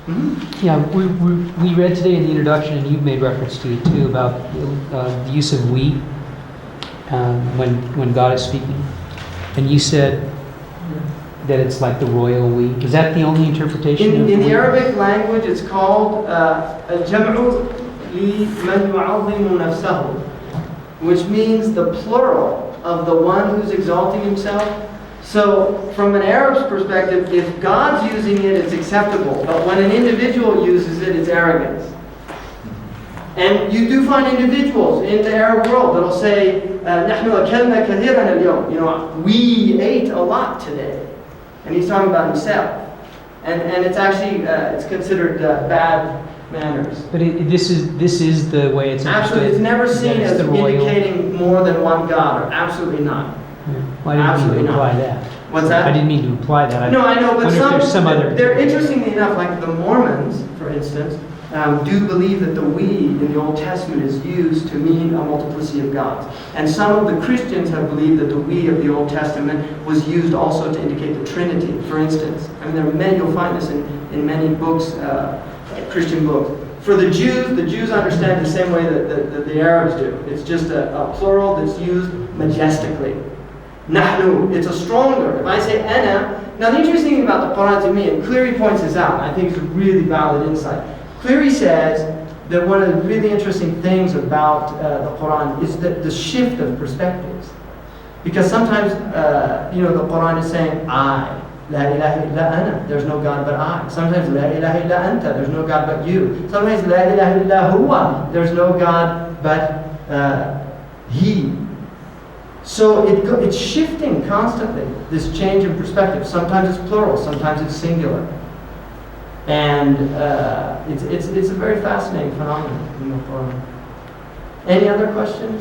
Mm-hmm. Yeah, we read today in the introduction, and you've made reference to it too, about the use of we when God is speaking. And you said that it's like the royal we. Is that the only interpretation? In the Arabic language, it's called al-jam'u liman yu'azzimu nafsahu, which means the plural of the one who's exalting himself. So, from an Arab's perspective, if God's using it, it's acceptable. But when an individual uses it, it's arrogance. And you do find individuals in the Arab world that'll say, "Nahnu akalna kathiran al-yawm." You know, we ate a lot today, and he's talking about himself. And it's actually it's considered bad manners. But this is the way it's understood. Absolutely, it's never seen as indicating more than one God, or absolutely not. Yeah. Well, I didn't mean to imply that. What's that? I didn't mean to imply that. No, I know, but some other. They're interestingly enough, like the Mormons, for instance, do believe that the we in the Old Testament is used to mean a multiplicity of gods. And some of the Christians have believed that the we of the Old Testament was used also to indicate the Trinity, for instance. I mean, there are many, you'll find this in many books, Christian books. For the Jews understand the same way that the Arabs do. It's just a plural that's used majestically. Nahnu, it's a stronger. If I say ana, now the interesting thing about the Qur'an to me, and Cleary points this out, and I think it's a really valid insight. Cleary says that one of the really interesting things about the Qur'an is that the shift of perspectives. Because sometimes, the Qur'an is saying, I. La ilaha illa ana, there's no God but I. Sometimes, la ilaha illa anta, there's no God but you. Sometimes, la ilaha illa huwa, there's no God but He. So it's shifting constantly, this change in perspective. Sometimes it's plural, sometimes it's singular. And it's a very fascinating phenomenon in the Quran. Any other questions?